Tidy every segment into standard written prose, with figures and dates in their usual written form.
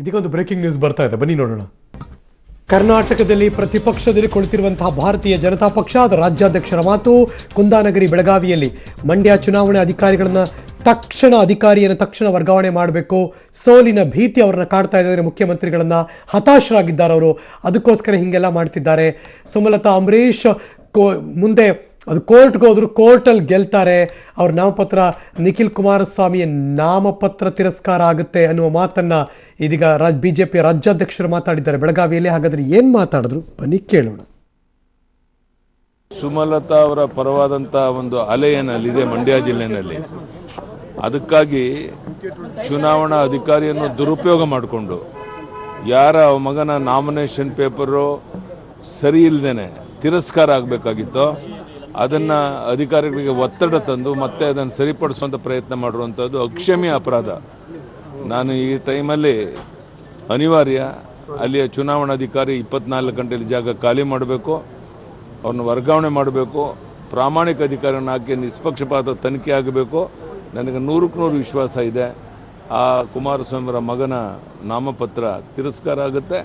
ಇದಕ್ಕೊಂದು breaking news ಬರ್ತಾ ಇದೆ, ಬನ್ನಿ ನೋಡೋಣ. ಕರ್ನಾಟಕದಲ್ಲಿ ಪ್ರತಿಪಕ್ಷದಲ್ಲಿ ಕುಳಿತಿರುವಂತಹ ಭಾರತೀಯ ಜನತಾ ಪಕ್ಷ ಅದರ ರಾಜ್ಯಾಧ್ಯಕ್ಷರ ಮಾತು. ಕುಂದಾನಗರಿ ಬೆಳಗಾವಿಯಲ್ಲಿ ಮಂಡ್ಯ ಚುನಾವಣೆ ಅಧಿಕಾರಿಗಳನ್ನ ತಕ್ಷಣ ವರ್ಗಾವಣೆ ಮಾಡಬೇಕು. ಸೋಲಿನ ಭೀತಿ ಅವರನ್ನ ಕಾಡ್ತಾ ಇದ್ದಾರೆ. ಮುಖ್ಯಮಂತ್ರಿಗಳನ್ನ ಹತಾಶರಾಗಿದ್ದಾರೆ ಅವರು, ಅದಕ್ಕೋಸ್ಕರ ಹಿಂಗೆಲ್ಲ ಮಾಡ್ತಿದ್ದಾರೆ. ಸುಮಲತಾ ಅಂಬರೀಶ್ ಮುಂದೆ ಅದು ಕೋರ್ಟ್ಗೆ ಹೋದ್ರು, ಕೋರ್ಟಲ್ಲಿ ಗೆಲ್ತಾರೆ. ಅವ್ರ ನಾಮಪತ್ರ ನಿಖಿಲ್ ಕುಮಾರಸ್ವಾಮಿಯ ನಾಮಪತ್ರ ತಿರಸ್ಕಾರ ಆಗುತ್ತೆ ಅನ್ನುವ ಮಾತನ್ನ ಇದೀಗ ಬಿಜೆಪಿ ರಾಜ್ಯಾಧ್ಯಕ್ಷರು ಮಾತಾಡಿದ್ದಾರೆ ಬೆಳಗಾವಿಯಲ್ಲಿ. ಹಾಗಾದ್ರೆ ಏನ್ ಮಾತಾಡಿದ್ರು ಬನ್ನಿ ಕೇಳೋಣ. ಸುಮಲತಾ ಅವರ ಪರವಾದಂಥ ಒಂದು ಅಲೆ ಏನಲ್ಲಿದೆ ಮಂಡ್ಯ ಜಿಲ್ಲೆಯಲ್ಲಿ, ಅದಕ್ಕಾಗಿ ಚುನಾವಣಾ ಅಧಿಕಾರಿಯನ್ನು ದುರುಪಯೋಗ ಮಾಡಿಕೊಂಡು ಯಾರ ಮಗನ ನಾಮಿನೇಷನ್ ಪೇಪರು ಸರಿ ಇಲ್ಲದೇನೆ ತಿರಸ್ಕಾರ ಆಗಬೇಕಾಗಿತ್ತೋ ಅದನ್ನು ಅಧಿಕಾರಿಗಳಿಗೆ ಒತ್ತಡ ತಂದು ಮತ್ತೆ ಅದನ್ನು ಸರಿಪಡಿಸುವಂಥ ಪ್ರಯತ್ನ ಮಾಡಿರುವಂಥದ್ದು ಅಕ್ಷಮ್ಯ ಅಪರಾಧ. ನಾನು ಈ ಟೈಮಲ್ಲಿ ಅನಿವಾರ್ಯ ಅಲ್ಲಿಯ ಚುನಾವಣಾಧಿಕಾರಿ 24 ಗಂಟೆಯಲ್ಲಿ ಜಾಗ ಖಾಲಿ ಮಾಡಬೇಕು, ಅವ್ರನ್ನ ವರ್ಗಾವಣೆ ಮಾಡಬೇಕು, ಪ್ರಾಮಾಣಿಕ ಅಧಿಕಾರಿಯನ್ನು ಹಾಕಿ ನಿಷ್ಪಕ್ಷಪಾತ ತನಿಖೆ ಆಗಬೇಕು. ನನಗೆ 100ಕ್ಕೆ 100 ವಿಶ್ವಾಸ ಇದೆ ಆ ಕುಮಾರಸ್ವಾಮಿಯವರ ಮಗನ ನಾಮಪತ್ರ ತಿರಸ್ಕಾರ ಆಗುತ್ತೆ.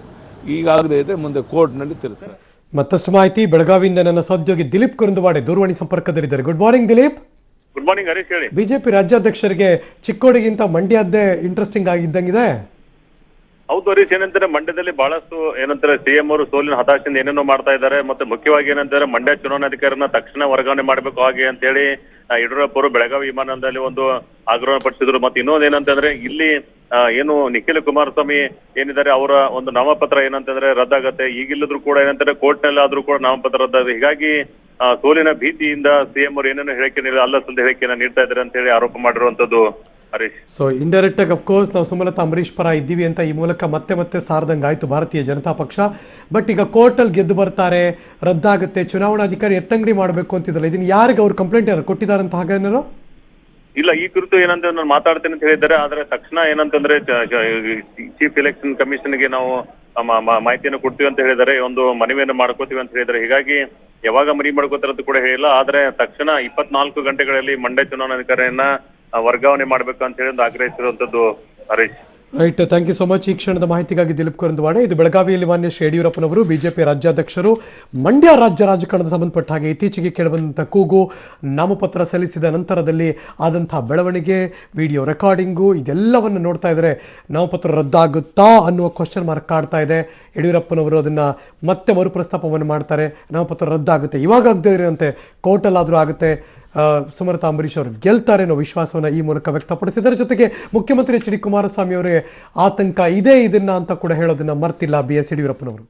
ಈಗಾಗದೇ ಇದೆ, ಮುಂದೆ ಕೋರ್ಟ್ನಲ್ಲಿ ತಿರಸ್ಕಾರ. ಮತ್ತಷ್ಟು ಮಾಹಿತಿ ಬೆಳಗಾವಿಯಿಂದ ನನ್ನ ಸಹೋದ್ಯೋಗಿ ದಿಲೀಪ್ ಕುರುಂದವಾಡೆ ದೂರವಾಣಿ ಸಂಪರ್ಕದಲ್ಲಿದ್ದಾರೆ. Good morning Dilip. Good morning Harish, ಹೇಳಿ. ಬಿಜೆಪಿ ರಾಜ್ಯಾಧ್ಯಕ್ಷರಿಗೆ ಚಿಕ್ಕೋಡಿಗಿಂತ ಮಂಡ್ಯದ್ದೇ ಇಂಟ್ರೆಸ್ಟಿಂಗ್ ಆಗಿದ್ದಂಗಿದೆ. ಹೌದು ಹರೀಶ್, ಏನಂತಾರೆ ಮಂಡ್ಯದಲ್ಲಿ ಬಹಳಷ್ಟು ಏನಂತಾರೆ ಸಿಎಂ ಅವರು ಸೋಲಿನ ಹತಾಶೆಯಿಂದ ಏನೇನೋ ಮಾಡ್ತಾ ಇದ್ದಾರೆ. ಮತ್ತೆ ಮುಖ್ಯವಾಗಿ ಏನಂತಾರೆ ಮಂಡ್ಯ ಚುನಾವಣಾಧಿಕಾರಿನ ತಕ್ಷಣ ವರ್ಗಾವಣೆ ಮಾಡಬೇಕು ಹಾಗೆ ಅಂತೇಳಿ ಯಡಿಯೂರಪ್ಪ ಅವರು ಬೆಳಗಾವಿ ವಿಮಾನದಲ್ಲಿ ಒಂದು ಆಗ್ರಹ ಪಡಿಸಿದ್ರು. ಮತ್ತೆ ಇನ್ನೊಂದು ಏನಂತಂದ್ರೆ ಇಲ್ಲಿ ಏನು ನಿಖಿಲ್ ಕುಮಾರಸ್ವಾಮಿ ಏನಿದ್ದಾರೆ ಅವರ ಒಂದು ನಾಮಪತ್ರ ಏನಂತಂದ್ರೆ ರದ್ದಾಗತ್ತೆ. ಈಗಿಲ್ಲದ್ರು ಕೂಡ ಏನಂತಾರೆ ಕೋರ್ಟ್ ನಲ್ಲಿ ಆದ್ರೂ ಕೂಡ ನಾಮಪತ್ರ ರದ್ದಾಗುತ್ತೆ. ಹೀಗಾಗಿ ಸೋಲಿನ ಭೀತಿಯಿಂದ ಸಿಎಂ ಅವರು ಏನೇನೋ ಹೇಳಿಕೆ ಅಲ್ಲಸಂದ ಹೇಳಿಕೆಯನ್ನ ನೀಡ್ತಾ ಇದ್ದಾರೆ ಅಂತ ಹೇಳಿ ಆರೋಪ ಮಾಡಿರುವಂತದ್ದು ಹರೀಶ್. ಸೊ ಇಂಡೈರೆಕ್ಟ್ ಆಗಿ ಅಫ್ಕೋರ್ಸ್ ನಾವು ಸುಮಲತಾ ಅಂಬರೀಶ್ ಪರ ಇದ್ದೀವಿ ಅಂತ ಈ ಮೂಲಕ ಮತ್ತೆ ಸಾರದಂಗೆ ಆಯ್ತು ಭಾರತೀಯ ಜನತಾ ಪಕ್ಷ. ಬಟ್ ಈಗ ಕೋರ್ಟಲ್ಲಿ ಗೆದ್ದು ಬರ್ತಾರೆ, ರದ್ದಾಗುತ್ತೆ, ಚುನಾವಣಾಧಿಕಾರಿ ಎತ್ತಂಗಡಿ ಮಾಡಬೇಕು ಅಂತಿದ್ರಲ್ಲ, ಇದನ್ನ ಯಾರಿಗೆ ಅವ್ರು ಕಂಪ್ಲೇಂಟ್ ಯಾರು ಕೊಟ್ಟಿದ್ದಾರಂತ ಹಾಗೇನಾರು? ಇಲ್ಲ, ಈ ಕುರಿತು ಏನಂತ ನಾನು ಮಾತಾಡ್ತೇನೆ ಅಂತ ಹೇಳಿದ್ದಾರೆ. ಆದ್ರೆ ತಕ್ಷಣ ಏನಂತಂದ್ರೆ ಚೀಫ್ ಎಲೆಕ್ಷನ್ ಕಮಿಷನ್ಗೆ ನಾವು ಮಾಹಿತಿಯನ್ನು ಕೊಡ್ತೀವಿ ಅಂತ ಹೇಳಿದ್ದಾರೆ, ಒಂದು ಮನವಿಯನ್ನು ಮಾಡ್ಕೋತೀವಿ ಅಂತ ಹೇಳಿದ್ದಾರೆ. ಹೀಗಾಗಿ ಯಾವಾಗ ಮನವಿ ಮಾಡ್ಕೋತಾರೆ ಅಂತ ಕೂಡ ಹೇಳಿಲ್ಲ. ಆದ್ರೆ ತಕ್ಷಣ 24 ಗಂಟೆಗಳಲ್ಲಿ ಮಂಡ್ಯ ಚುನಾವಣಾಧಿಕಾರಿಯನ್ನ ವರ್ಗಾವಣೆ ಮಾಡ್ಬೇಕು ಅಂತ ಹೇಳಿ ಆಗ್ರಹಿಸಿರುವಂತದ್ದು Harish. Right, thank you so much. ಈ ಕ್ಷಣದ ಮಾಹಿತಿಗಾಗಿ ದಿಲೀಪ್ ಕುರುಂದವಾಡೆ. ಇದು ಬೆಳಗಾವಿಯಲ್ಲಿ ಮಾನ್ಯ ಶ್ರೀ ಯಡಿಯೂರಪ್ಪನವರು ಬಿಜೆಪಿ ರಾಜ್ಯಾಧ್ಯಕ್ಷರು ಮಂಡ್ಯ ರಾಜ್ಯ ರಾಜಕಾರಣದ ಸಂಬಂಧಪಟ್ಟ ಹಾಗೆ ಇತ್ತೀಚೆಗೆ ಕೇಳಿಬಂದಂಥ ಕೂಗು, ನಾಮಪತ್ರ ಸಲ್ಲಿಸಿದ ನಂತರದಲ್ಲಿ ಆದಂಥ ಬೆಳವಣಿಗೆ, ವಿಡಿಯೋ ರೆಕಾರ್ಡಿಂಗು, ಇದೆಲ್ಲವನ್ನು ನೋಡ್ತಾ ಇದ್ದಾರೆ. ನಾಮಪತ್ರ ರದ್ದಾಗುತ್ತಾ ಅನ್ನುವ ಕ್ವಶನ್ ಮಾರ್ಕ್ ಕಾಡ್ತಾ ಇದೆ. ಯಡಿಯೂರಪ್ಪನವರು ಅದನ್ನು ಮತ್ತೆ ಮರುಪ್ರಸ್ತಾಪವನ್ನು ಮಾಡ್ತಾರೆ. ನಾಮಪತ್ರ ರದ್ದಾಗುತ್ತೆ, ಇವಾಗ ಆಗದೇ ಇರುವಂತೆ ಕೋರ್ಟಲ್ಲಾದರೂ ಆಗುತ್ತೆ, ಸುಮಲತಾ ಅಂಬರೀಶ್ ಅವರು ಗೆಲ್ತಾರೆ ಅನ್ನೋ ವಿಶ್ವಾಸವನ್ನು ಈ ಮೂಲಕ ವ್ಯಕ್ತಪಡಿಸಿದ್ದಾರೆ. ಜೊತೆಗೆ ಮುಖ್ಯಮಂತ್ರಿ ಎಚ್ ಡಿ ಕುಮಾರಸ್ವಾಮಿ ಅವರಿಗೆ ಆತಂಕ ಇದೆ ಇದನ್ನ ಅಂತ ಕೂಡ ಹೇಳೋದನ್ನ ಮರ್ತಿಲ್ಲ BS ಯಡಿಯೂರಪ್ಪನವರು.